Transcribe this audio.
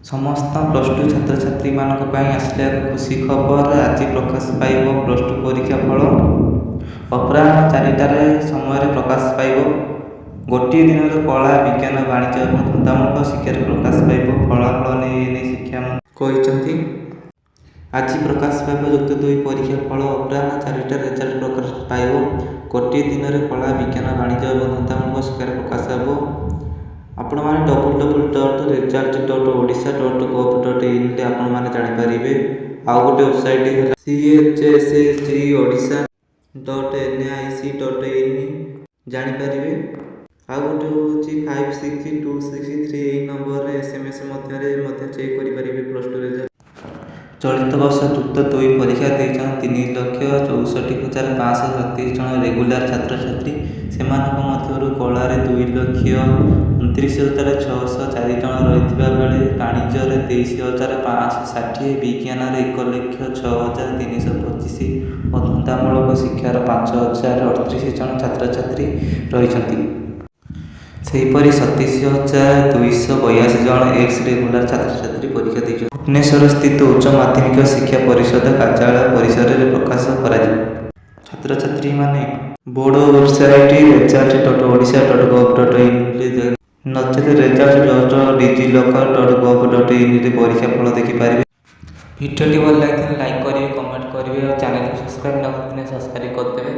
ସମସ୍ତ +2 ଛାତ୍ରଛାତ୍ରୀମାନଙ୍କ ପାଇଁ ଆସିଲା ଏକ ଖୁସି ଖବର। ଆଜି ପ୍ରକାଶ ପାଇବ +2 ପରୀକ୍ଷା ଫଳ। ଅପରାହ୍ନ 4ଟାରେ ସମୟରେ ପ୍ରକାଶ ପାଇବ। ଗୋଟିଏ ଦିନରେ କଳା, ବିଜ୍ଞାନ, ବାଣିଜ୍ୟ ଏବଂ ଧନ୍ଦାମୂଳକ ଶିକ୍ଷାରେ ପ୍ରକାଶ ପାଇବ ଫଳାଫଳ ନେଇ ଶିକ୍ଷାମନ୍ତ୍ରୀ କହିଛନ୍ତି। ଆଜି ପ୍ରକାଶ ପାଇବ ଯୁକ୍ତ 2 ପରୀକ୍ଷା ଫଳ। ଅପରାହ୍ନ 4ଟାରେ ରେଜଲ୍ଟ ପ୍ରକାଶ ପାଇବ। ଗୋଟିଏ ଦିନରେ କଳା, ବିଜ୍ଞାନ, ବାଣିଜ୍ୟ ଏବଂ ଧନ୍ଦାମୂଳକ ଶିକ୍ଷାରେ ପ୍ରକାଶ ହେବ। ଆପଣମାନେ www.result.odisha.gov.in ରେ ଆପଣମାନେ ଜାଣିପାରିବେ। ଆଉ ଗୋଟେ ୱେବସାଇଟ୍ ହେଲା chssgodisa.nic.in ଜାଣିପାରିବେ। ଆଉ ଗୋଟେ ହେଉଛି 562633 ଏହି ନମ୍ବରରେ SMS ମଧ୍ୟରେ ଚେକ୍ କରିପାରିବେ +2 ରେଜଲ୍ଟ। ଚଳିତ ବର୍ଷ ଯୁକ୍ତ 2 ପରୀକ୍ଷା ଦେଇଛନ୍ତି 3,64,537 ଜଣ ରେଗୁଲାର ଛାତ୍ରଛାତ୍ରୀ। ସେମାନଙ୍କ ମଧ୍ୟରୁ କଳାରେ 2,29,604 ଜଣ ରହିଥିବା ବେଳେ ବାଣିଜ୍ୟରେ 23,560, ବିଜ୍ଞାନରେ 1,06,325 ଓ ଧନ୍ଦାମୂଳକ ଶିକ୍ଷାର 5,038 ଜଣ ଛାତ୍ରଛାତ୍ରୀ ରହିଛନ୍ତି। ସେହିପରି 37,282 ଜଣ ଏକ୍ସ ରେଗୁଲାର ଛାତ୍ରଛାତ୍ରୀ ପରୀକ୍ଷା ଦେଇଛନ୍ତି। ଭୁବନେଶ୍ୱରସ୍ଥିତ ଉଚ୍ଚ ମାଧ୍ୟମିକ ଶିକ୍ଷା ପରିଷଦ କାର୍ଯ୍ୟାଳୟ ପରିସରରେ ପ୍ରକାଶ କରାଯିବ। ଛାତ୍ରଛାତ୍ରୀମାନେ ବୋର୍ଡ ୱେବସାଇଟ୍ result.odisha.gov.in ନଚେତ result.digiloccer.gov.in ରେ ପରୀକ୍ଷା ଫଳ ଦେଖିପାରିବେ। ଭିଡ଼ିଓଟି ଭଲ ଲାଗିଥିଲେ ଲାଇକ୍ କରିବେ, କମେଣ୍ଟ କରିବେ ଆଉ ଚ୍ୟାନେଲକୁ ସବସ୍କ୍ରାଇବ୍ ନ କରିଥିଲେ ସବସ୍କ୍ରାଇବ୍ କରିଦେବେ।